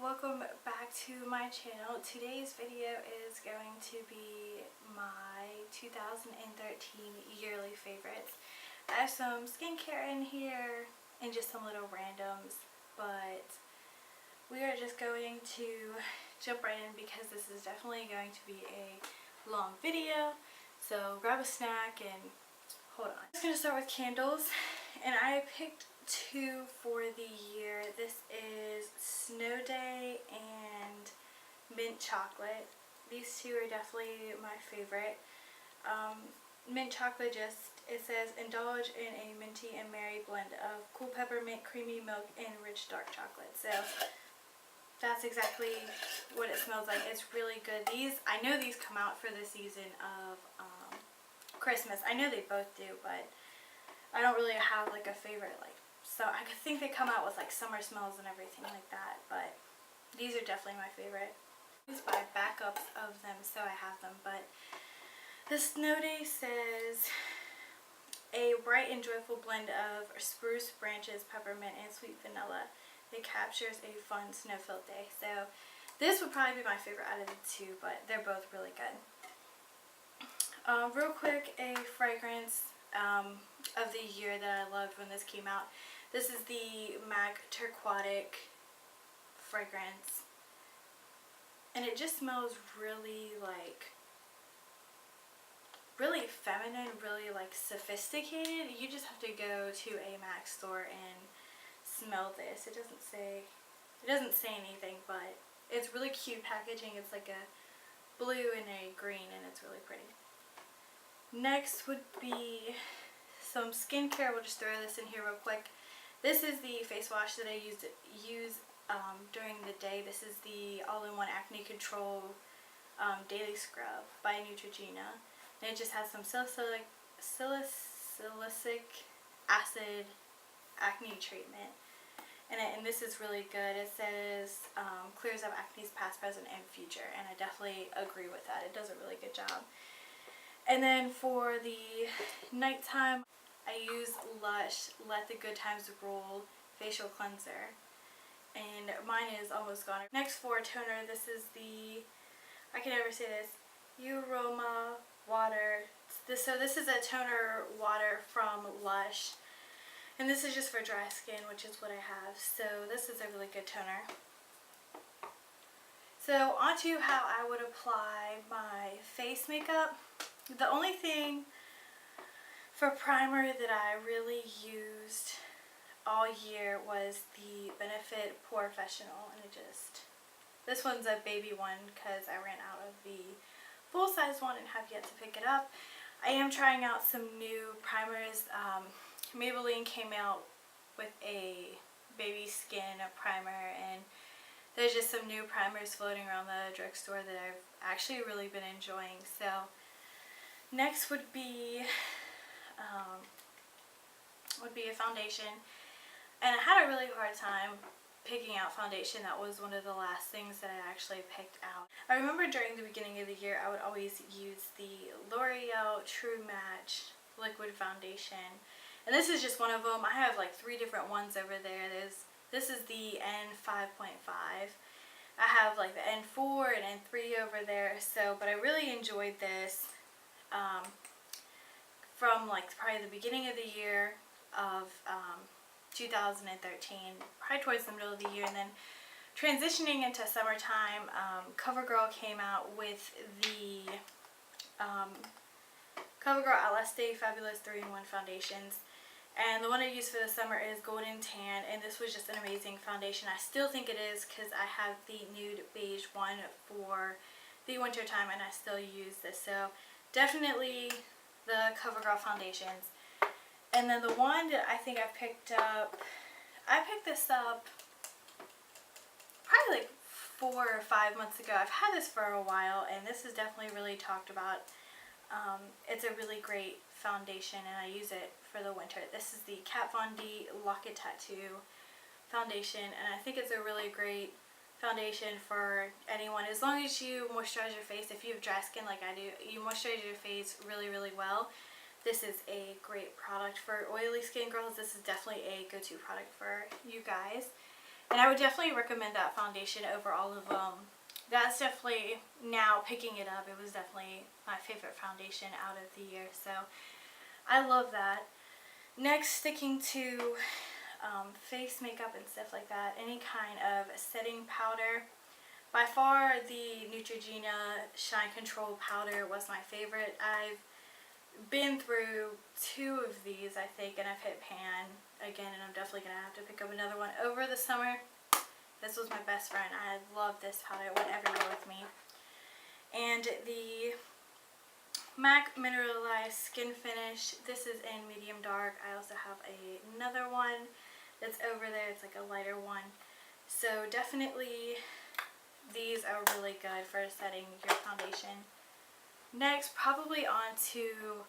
welcome back to my channel. Today's video is going to be my 2013 yearly favorites. I have some skincare in here and just some little randoms, but we are just going to jump right in because this is definitely going to be a long video. So grab a snack and hold on. I'm just going to start with candles, and I picked two for the year. This is Snow Day and Mint Chocolate. These two are definitely my favorite. Mint Chocolate it says indulge in a minty and merry blend of cool peppermint, creamy milk, and rich dark chocolate. So that's exactly what it smells like. It's really good. I know these come out for the season of Christmas. I know they both do, but I don't really have like a favorite. So I think they come out with like summer smells and everything like that, but these are definitely my favorite. I just buy backups of them so I have them, but the Snow Day says a bright and joyful blend of spruce branches, peppermint, and sweet vanilla. It captures a fun snow-filled day. So this would probably be my favorite out of the two, but they're both really good. Real quick, a fragrance of the year that I loved when this came out. This is the MAC Turquatic fragrance, and it just smells really feminine, really sophisticated. You just have to go to a MAC store and smell this. It doesn't say anything, but it's really cute packaging. It's like a blue and a green, and it's really pretty. Next would be some skincare. We'll just throw this in here real quick. This is the face wash that I use during the day. This is the all-in-one acne control daily scrub by Neutrogena, and it just has some salicylic acid acne treatment in it, and this is really good. It says clears up acne's past, present, and future, and I definitely agree with that. It does a really good job. And then for the nighttime, I use Lush Let the Good Times Roll facial cleanser, and mine is almost gone. Next, for toner, this is the, I can never say this, Eau Roma Water. So this is a toner water from Lush, and this is just for dry skin, which is what I have. So this is a really good toner. So onto how I would apply my face makeup. The only thing for primer that I really used all year was the Benefit POREfessional, and this one's a baby one because I ran out of the full-size one and have yet to pick it up. I am trying out some new primers. Maybelline came out with a baby skin primer, and there's just some new primers floating around the drugstore that I've actually really been enjoying. So next would be a foundation, and I had a really hard time picking out foundation. That was one of the last things that I actually picked out. I remember during the beginning of the year I would always use the L'Oreal True Match liquid foundation, and this is just one of them. I have like 3 different ones over there. This is the N5.5. I have like the N4 and N3 over there. But I really enjoyed this from probably the beginning of the year of 2013, probably towards the middle of the year, and then transitioning into summertime. Covergirl came out with the Covergirl Outlast Fabulous 3-in-1 foundations, and the one I used for the summer is Golden Tan, and this was just an amazing foundation. I still think it is because I have the nude beige one for the winter time, and I still use this. So definitely the Covergirl foundations. And then the one that I think I picked this up probably like 4 or 5 months ago. I've had this for a while, and this is definitely really talked about. It's a really great foundation, and I use it for the winter. This is the Kat Von D Lock It Tattoo foundation, and I think it's a really great foundation for anyone, as long as you moisturize your face. If you have dry skin like I do, you moisturize your face really, really well. This is a great product for oily skin girls. This is definitely a go-to product for you guys. And I would definitely recommend that foundation over all of them. That's definitely, now picking it up, it was definitely my favorite foundation out of the year. So I love that. Next, sticking to face makeup and stuff like that, any kind of setting powder. By far, the Neutrogena Shine Control powder was my favorite. I've been through 2 of these, I think, and I've hit pan again, and I'm definitely going to have to pick up another one over the summer. This was my best friend. I love this powder. It went everywhere with me. And the MAC Mineralized Skin Finish. This is in medium dark. I also have another one that's over there. It's like a lighter one. So definitely these are really good for setting your foundation. Next, probably on to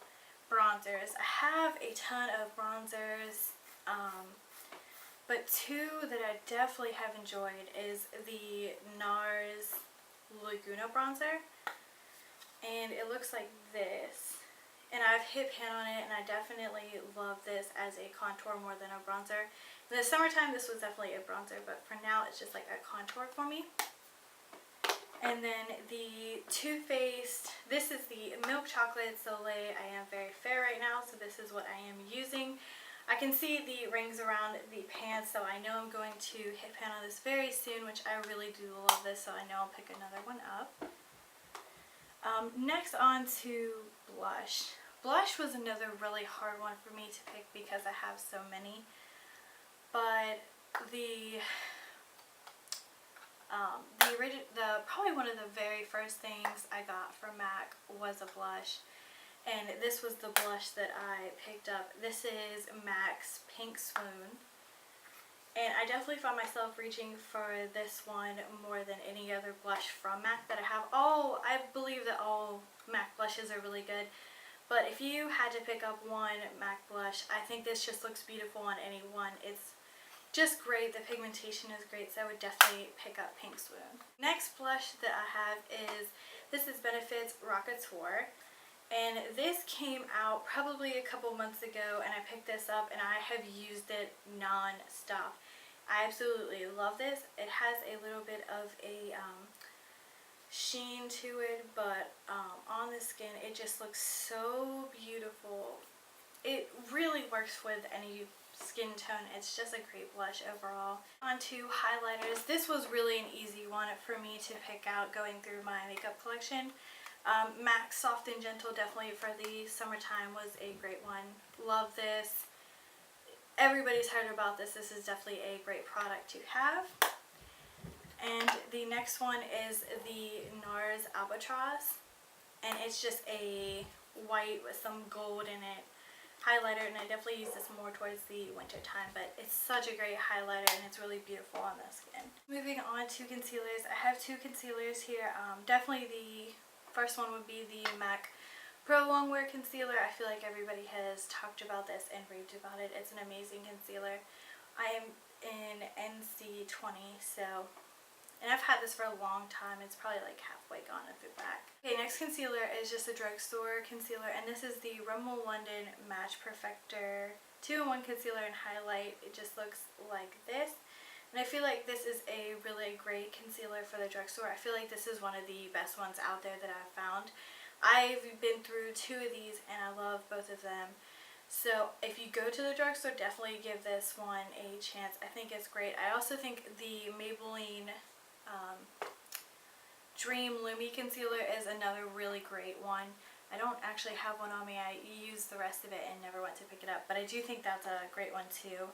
bronzers. I have a ton of bronzers, but 2 that I definitely have enjoyed is the NARS Laguna bronzer, and it looks like this. And I've hit pan on it, and I definitely love this as a contour more than a bronzer. In the summertime, this was definitely a bronzer, but for now, it's just like a contour for me. And then the Too Faced, this is the Milk Chocolate Soleil. I am very fair right now, so this is what I am using. I can see the rings around the pan, so I know I'm going to hit pan on this very soon, which I really do love this, so I know I'll pick another one up. Next, on to blush. Blush was another really hard one for me to pick because I have so many. But probably one of the very first things I got from MAC was a blush. And this was the blush that I picked up. This is MAC's Pink Swoon. And I definitely found myself reaching for this one more than any other blush from MAC that I have. I believe that all MAC blushes are really good. But if you had to pick up one MAC blush, I think this just looks beautiful on anyone. It's just great. The pigmentation is great, so I would definitely pick up Pink Swoon. Next blush that I have is, this is Benefit's Rockateur. And this came out probably a couple months ago, and I picked this up and I have used it non-stop. I absolutely love this. It has a little bit of a sheen to it, but on the skin it just looks so beautiful. It really works with any skin tone. It's just a great blush overall. On to highlighters. This was really an easy one for me to pick out going through my makeup collection. MAC Soft and Gentle, definitely for the summertime, was a great one. Love this. Everybody's heard about this. This is definitely a great product to have. And the next one is the NARS Albatross. And it's just a white with some gold in it highlighter, and I definitely use this more towards the winter time, but it's such a great highlighter and it's really beautiful on the skin. Moving on to concealers. I have 2 concealers here. Definitely the first one would be the MAC Pro Longwear concealer. I feel like everybody has talked about this and raved about it. It's an amazing concealer. I am in NC20, so, and I've had this for a long time. It's probably like halfway gone at the back. Okay, next concealer is just a drugstore concealer, and this is the Rimmel London Match Perfector 2-in-1 concealer and highlight. It just looks like this. And I feel like this is a really great concealer for the drugstore. I feel like this is one of the best ones out there that I've found. I've been through 2 of these and I love both of them. So if you go to the drugstore, definitely give this one a chance. I think it's great. I also think the Maybelline Dream Lumi Concealer is another really great one. I don't actually have one on me. I used the rest of it and never went to pick it up, but I do think that's a great one too.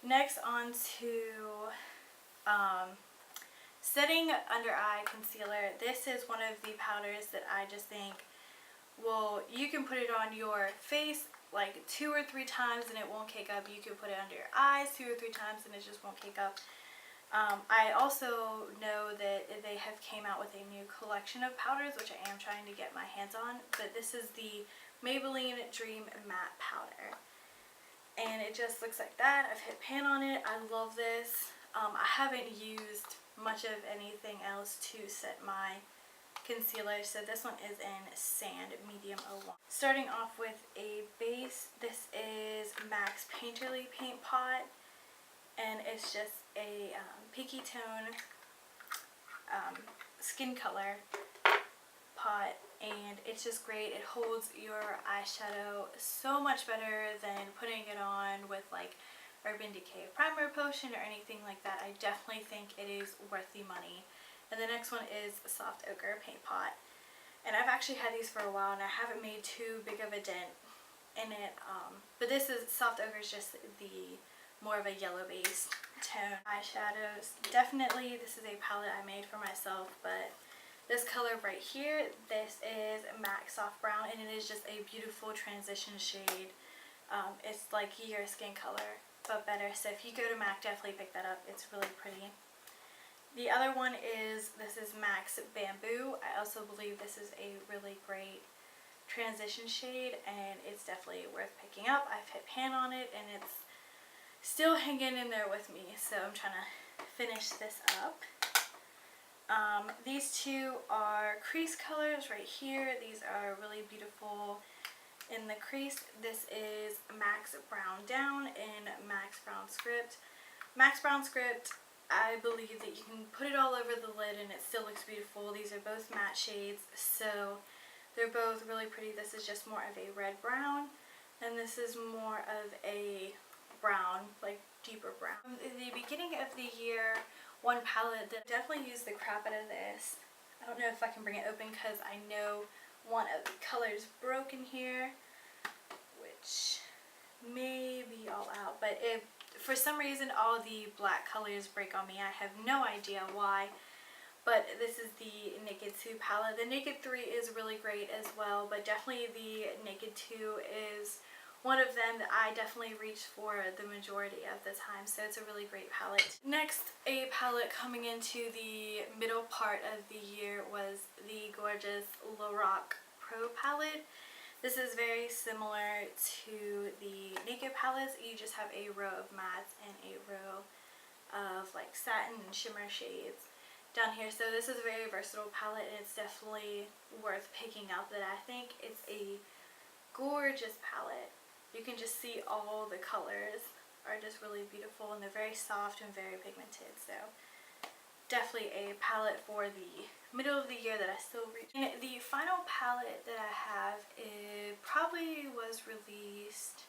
Next, on to setting under eye concealer. This is one of the powders that I just think, well, you can put it on your face like 2 or 3 times and it won't cake up. You can put it under your eyes 2 or 3 times and it just won't cake up. I also know that they have came out with a new collection of powders, which I am trying to get my hands on, but this is the Maybelline Dream Matte Powder. And it just looks like that. I've hit pan on it. I love this. I haven't used much of anything else to set my concealer, so this one is in Sand Medium 01. Starting off with a base, this is MAC's Painterly Paint Pot, and it's just a pinky tone skin color pot, and it's just great. It holds your eyeshadow so much better than putting it on with like Urban Decay primer potion or anything like that. I definitely think it is worth the money. And the next one is Soft Ochre paint pot, and I've actually had these for a while and I haven't made too big of a dent in it, but this is Soft Ochre is just the more of a yellow based tone eyeshadows. Definitely this is a palette I made for myself, but this color right here, this is MAC Soft Brown, and it is just a beautiful transition shade. It's like your skin color, but better. So if you go to MAC, definitely pick that up. It's really pretty. The other one is, this is MAC's Bamboo. I also believe this is a really great transition shade, and it's definitely worth picking up. I've hit pan on it, and it's still hanging in there with me, so I'm trying to finish this up. These two are crease colors right here. These are really beautiful in the crease. This is Max Brown Down and Max Brown Script. Max Brown Script, I believe that you can put it all over the lid and it still looks beautiful. These are both matte shades, so they're both really pretty. This is just more of a red brown, and this is more of a brown, like deeper brown. At the beginning of the year, one palette that definitely used the crap out of this. I don't know if I can bring it open because I know one of the colors broken here, which may be all out, but if for some reason all the black colors break on me, I have no idea why. But this is the Naked 2 palette. The Naked 3 is really great as well, but definitely the Naked 2 is one of them that I definitely reach for the majority of the time, so it's a really great palette. Next, a palette coming into the middle part of the year was the gorgeous Lorac Pro palette. This is very similar to the Naked palettes. You just have a row of mattes and a row of like satin and shimmer shades down here. So this is a very versatile palette, and it's definitely worth picking up. That I think it's a gorgeous palette. You can just see all the colors are just really beautiful, and they're very soft and very pigmented. So definitely a palette for the middle of the year that I still reach. And the final palette that I have, it probably was released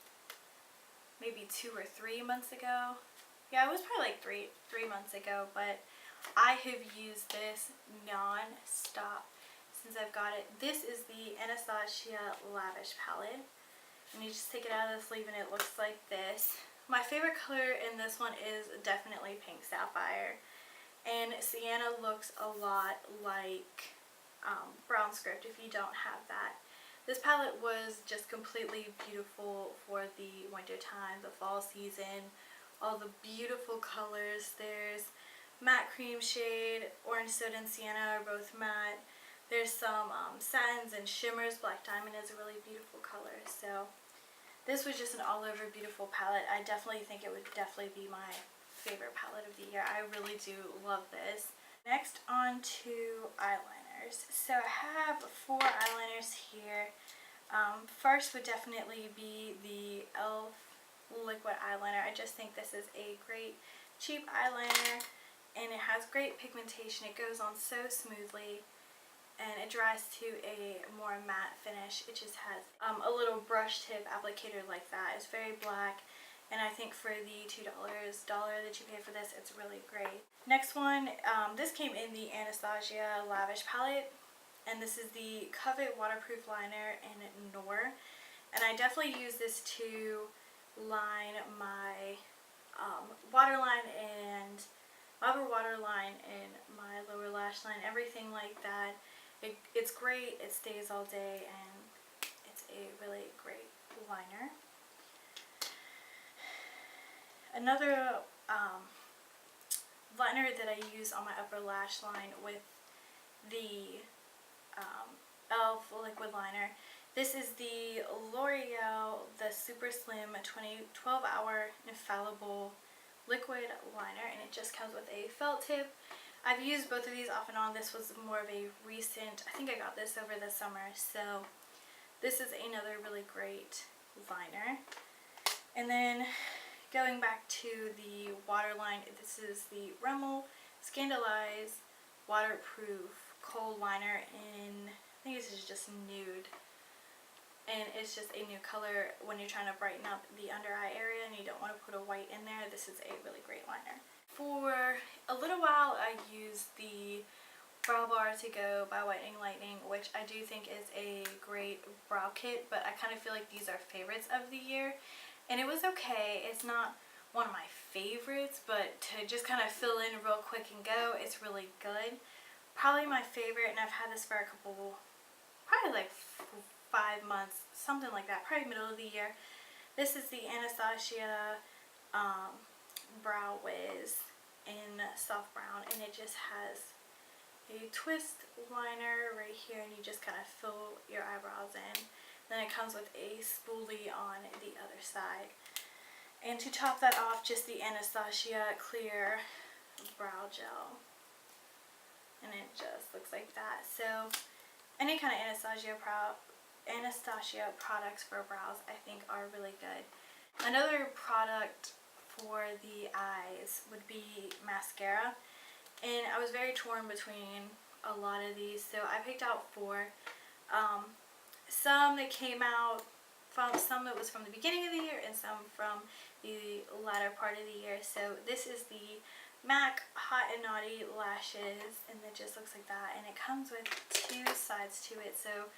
maybe 2 or 3 months ago. Yeah, it was probably like three months ago, but I have used this non-stop since I've got it. This is the Anastasia Lavish palette. And you just take it out of the sleeve and it looks like this. My favorite color in this one is definitely Pink Sapphire. And Sienna looks a lot like Brown Script if you don't have that. This palette was just completely beautiful for the winter time, the fall season. All the beautiful colors. There's matte cream shade, orange soda and sienna are both matte. There's some satins and shimmers. Black Diamond is a really beautiful color. So this was just an all over beautiful palette. I definitely think it would definitely be my favorite palette of the year. I really do love this. Next, on to eyeliners. So I have 4 eyeliners here. First would definitely be the e.l.f. liquid eyeliner. I just think this is a great cheap eyeliner, and it has great pigmentation. It goes on so smoothly, and it dries to a more matte finish. It just has a little brush tip applicator like that. It's very black, and I think for the $2 that you pay for this, it's really great. Next one, this came in the Anastasia Lavish palette, and this is the Covet waterproof liner in Noir. And I definitely use this to line my waterline and my upper waterline and my lower lash line, everything like that. It's great, it stays all day, and it's a really great liner. Another liner that I use on my upper lash line with the e.l.f. liquid liner. This is the L'Oreal, the Super Slim 12-hour infallible liquid liner, and it just comes with a felt tip. I've used both of these off and on. This was more of a recent, I think I got this over the summer, so this is another really great liner. And then going back to the waterline, this is the Rimmel Scandalize Waterproof Kohl Liner in, I think this is just nude. And it's just a new color when you're trying to brighten up the under eye area and you don't want to put a white in there. This is a really great liner. For a little while I used the Brow Bar to Go by Whitening Lightning, which I do think is a great brow kit, but I kind of feel like these are favorites of the year. And it was okay. It's not one of my favorites, but to just kind of fill in real quick and go, it's really good. Probably my favorite, and I've had this for a couple, probably like 5 months, something like that, probably middle of the year. This is the Anastasia Brow Wiz in soft brown, and it just has a twist liner right here, and you just kind of fill your eyebrows in. Then it comes with a spoolie on the other side. And to top that off, just the Anastasia Clear Brow Gel. And it just looks like that. So any kind of Anastasia products for brows I think are really good. Another product for the eyes would be mascara. And I was very torn between a lot of these, so I picked out 4. Some that came out from, some that was from the beginning of the year and some from the latter part of the year. So this is the MAC Hot and Naughty Lashes, and it just looks like that, and it comes with 2 sides to it. So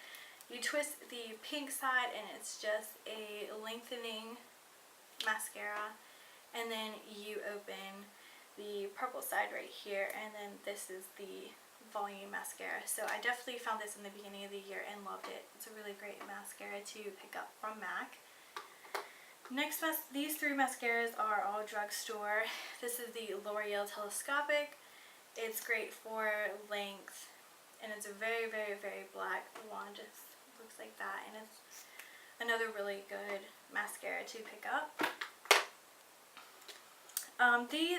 you twist the pink side and it's just a lengthening mascara, and then you open the purple side right here, and then this is the volume mascara. So I definitely found this in the beginning of the year and loved it. It's a really great mascara to pick up from MAC. Next, these 3 mascaras are all drugstore. This is the L'Oreal Telescopic. It's great for length, and it's a very, very, very black wand. Just looks like that, and it's another really good mascara to pick up.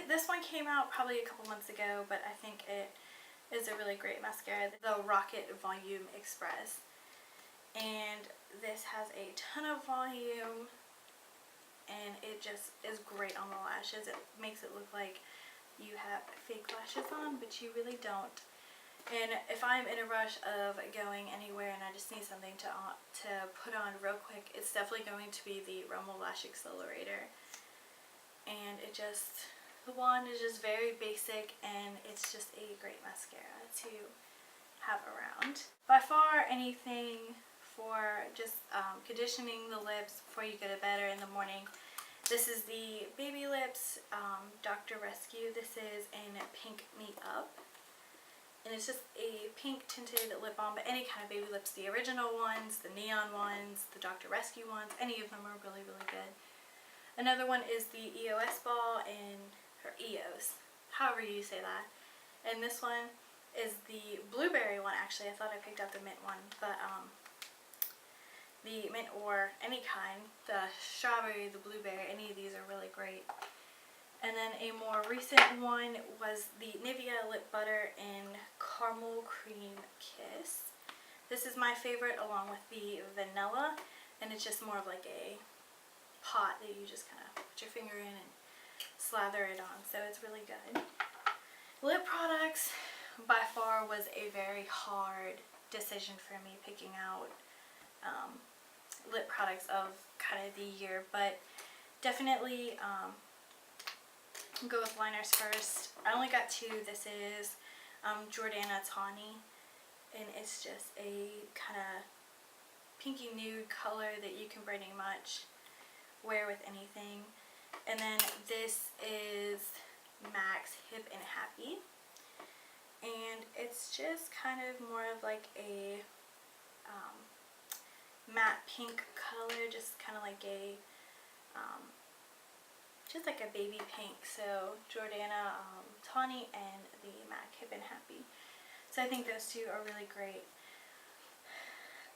This one came out probably a couple months ago, but I think it is a really great mascara. The Rocket Volume Express, and this has a ton of volume, and it just is great on the lashes. It makes it look like you have fake lashes on, but you really don't. And if I'm in a rush of going anywhere and I just need something to put on real quick, it's definitely going to be the Rimmel Lash Accelerator. And it just, the wand is just very basic, and it's just a great mascara to have around. By far anything for just conditioning the lips before you go to bed or in the morning. This is the Baby Lips Dr. Rescue. This is in Pink Me Up. And it's just a pink tinted lip balm, but any kind of baby lips, the original ones, the neon ones, the Dr. Rescue ones, any of them are really, really good. Another one is the EOS ball, or EOS, however you say that. And this one is the blueberry one. Actually, I thought I picked out the mint one, but the mint or any kind, the strawberry, the blueberry, any of these are really great. And then a more recent one was the Nivea Lip Butter in Caramel Cream Kiss. This is my favorite, along with the vanilla, and it's just more of like a pot that you just kind of put your finger in and slather it on, so it's really good. Lip products by far was a very hard decision for me, picking out lip products of kind of the year, but definitely go with liners first. I only got 2. This is Jordana Tawny, and it's just a kind of pinky nude color that you can pretty much wear with anything. And then this is MAC's Hip and Happy, and it's just kind of more of like a matte pink color, just kind of like a just like a baby pink. So Jordana Tawny and the MAC Hip and Happy. So I think those 2 are really great.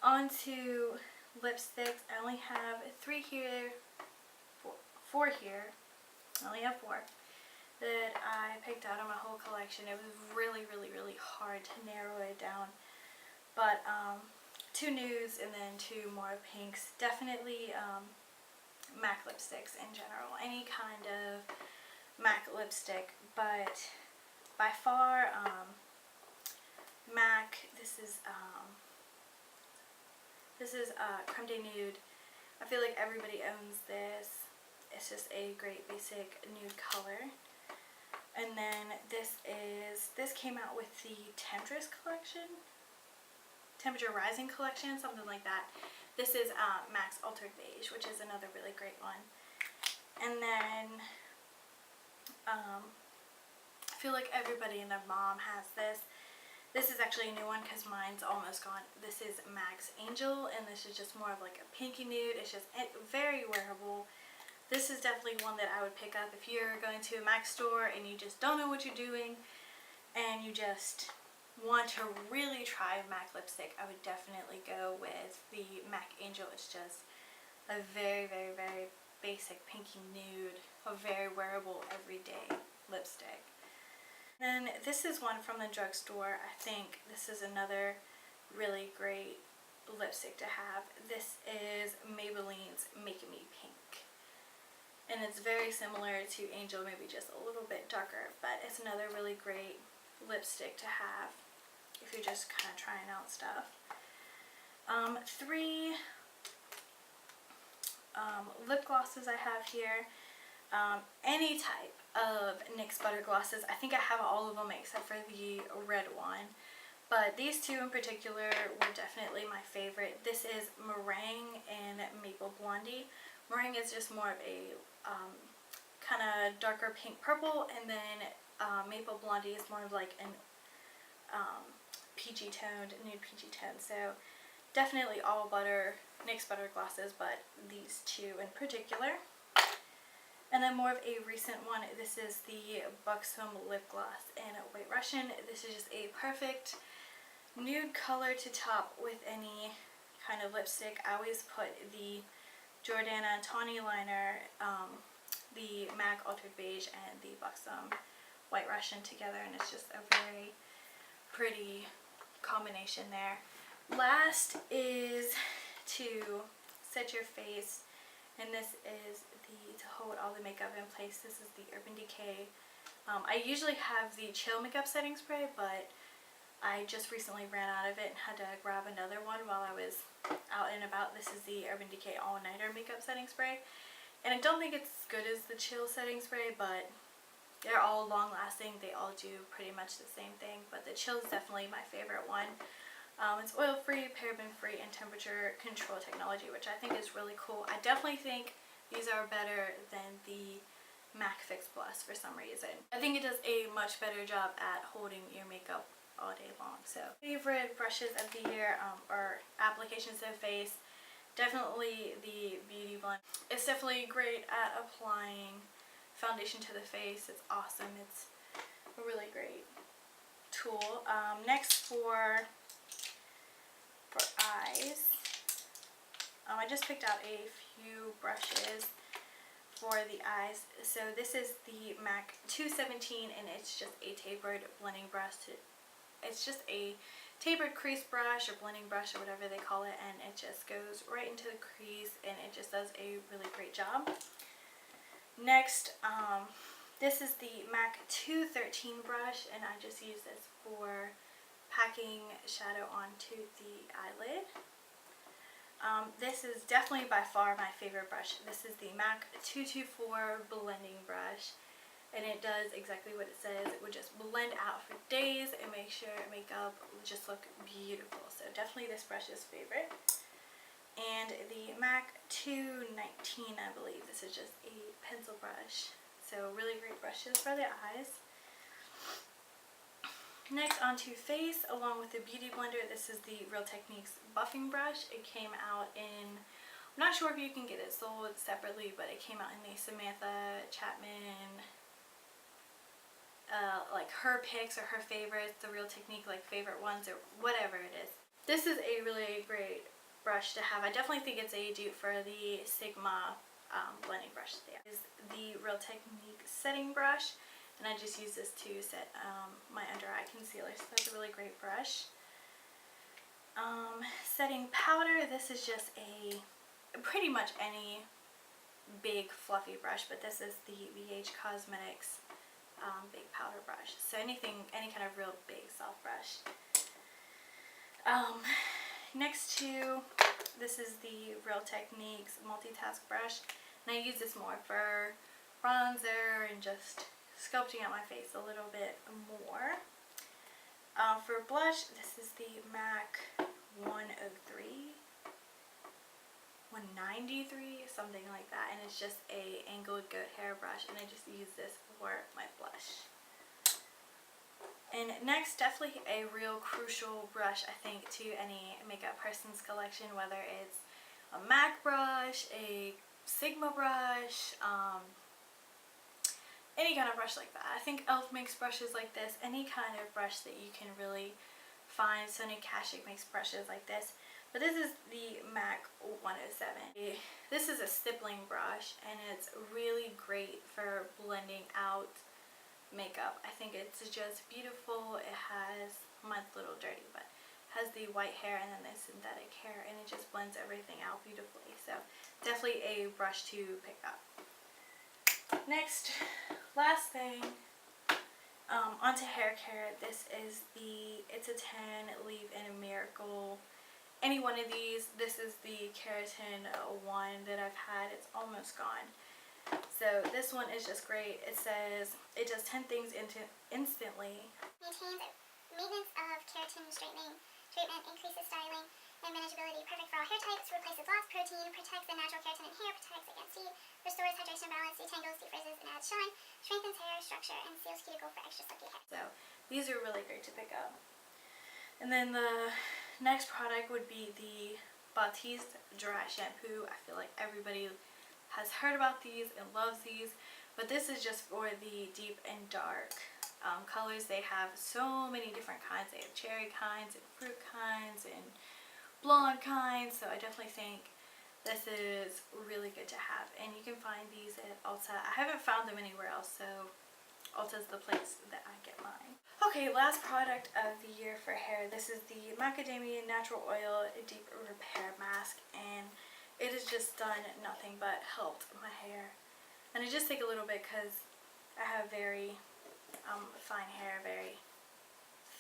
On to lipsticks. I only have 3 here, 4 here. I only have 4 that I picked out of my whole collection. It was really, really, really hard to narrow it down. But 2 nudes and then 2 more pinks. Definitely MAC lipsticks in general, any kind of MAC lipstick, but by far MAC, this is Creme de Nude. I feel like everybody owns this. It's just a great basic nude color. And then this came out with the Temptress collection, Temperature Rising collection, something like that. This is MAC's Altered Beige, which is another really great one. And then I feel like everybody and their mom has this. This is actually a new one because mine's almost gone. This is MAC's Angel, and this is just more of like a pinky nude. It's just very wearable. This is definitely one that I would pick up if you're going to a MAC store and you just don't know what you're doing and you just want to really try a MAC lipstick. I would definitely go with the MAC Angel. It's just a very, very, very basic pinky nude, a very wearable everyday lipstick. Then this is one from the drugstore. I think this is another really great lipstick to have. This is Maybelline's Make Me Pink. And it's very similar to Angel, maybe just a little bit darker, but it's another really great lipstick to have if you're just kind of trying out stuff. Three lip glosses I have here. Any type of NYX Butter Glosses. I think I have all of them except for the red one. But these two in particular were definitely my favorite. This is Meringue and Maple Blondie. Meringue is just more of a kind of darker pink purple, and then Maple Blondie is more of like an peachy toned, nude peachy tone. So definitely all butter, NYX Butter Glosses, but these two in particular. And then more of a recent one, this is the Buxom Lip Gloss in White Russian. This is just a perfect nude color to top with any kind of lipstick. I always put the Jordana Tawny Liner, the MAC Altered Beige, and the Buxom White Russian together, and it's just a very pretty combination there. Last is to set your face, and this is to hold all the makeup in place. This is the Urban Decay. I usually have the Chill Makeup Setting Spray, but I just recently ran out of it and had to grab another one while I was out and about. This is the Urban Decay All Nighter Makeup Setting Spray. And I don't think it's as good as the Chill Setting Spray, but they're all long lasting. They all do pretty much the same thing, but the Chill is definitely my favorite one. It's oil free, paraben free, and temperature control technology, which I think is really cool. I definitely think these are better than the MAC Fix Plus for some reason. I think it does a much better job at holding your makeup all day long. So favorite brushes of the year or applications to the face, definitely the Beauty Blend. It's definitely great at applying foundation to the face. It's awesome. It's a really great tool. Next for eyes, I just picked out a few brushes for the eyes. So this is the MAC 217, and it's just a tapered blending brush. It's just a tapered crease brush or blending brush or whatever they call it, and it just goes right into the crease, and it just does a really great job. Next, this is the MAC 213 brush, and I just use this for packing shadow onto the eyelid. This is definitely by far my favorite brush. This is the MAC 224 blending brush, and it does exactly what it says. It would just blend out for days and make sure makeup just look beautiful. So definitely this brush is favorite. And the MAC 219, I believe. This is just a pencil brush. So really great brushes for the eyes. Next, onto face, along with the Beauty Blender. This is the Real Techniques buffing brush. It came out in, I'm not sure if you can get it sold separately, but it came out in the Samantha Chapman, like her picks or her favorites, the Real Technique like favorite ones or whatever it is. This is a really great brush to have. I definitely think it's a dupe for the Sigma blending brush. There is the Real Technique setting brush. And I just use this to set my under eye concealer, so that's a really great brush. Setting powder, this is just a pretty much any big fluffy brush, but this is the BH Cosmetics big powder brush. So any kind of real big soft brush. Next to this is the Real Techniques multitask brush, and I use this more for bronzer and just sculpting out my face a little bit more. For blush, this is the MAC 103, 193, something like that, and it's just a angled goat hair brush, and I just use this for my blush. And next, definitely a real crucial brush, I think, to any makeup person's collection, whether it's a MAC brush, a Sigma brush, any kind of brush like that. I think e.l.f. makes brushes like this. Any kind of brush that you can really find. Sony Kashik makes brushes like this. But this is the MAC 107. This is a stippling brush, and it's really great for blending out makeup. I think it's just beautiful. It has, mine's a little dirty, but it has the white hair and then the synthetic hair, and it just blends everything out beautifully. So definitely a brush to pick up. Next, last thing, onto hair care. This is the It's a 10 Leave-In Miracle. Any one of these. This is the keratin one that I've had. It's almost gone. So this one is just great. It says it does 10 things instantly. Maintains maintenance of keratin straightening, treatment, increases styling and manageability, perfect for all hair types, replaces lost protein, protects the natural keratin in hair, protects against heat, restores hydration balance, detangles, defrizzes, and adds shine, strengthens hair structure, and seals cuticle for extra silky hair. So these are really great to pick up. And then the next product would be the Batiste Dry Shampoo. I feel like everybody has heard about these and loves these, but this is just for the deep and dark colors. They have so many different kinds. They have cherry kinds and fruit kinds and blonde kinds, so I definitely think this is really good to have, and you can find these at Ulta. I haven't found them anywhere else, so Ulta's the place that I get mine. Okay, last product of the year for hair. This is the Macadamia Natural Oil Deep Repair Mask, and it has just done nothing but helped my hair. And I just take a little bit because I have very fine hair, very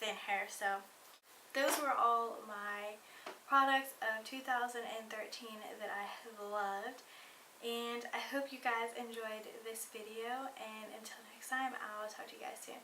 thin hair, so those were all my products of 2013 that I have loved, and I hope you guys enjoyed this video, and until next time, I'll talk to you guys soon.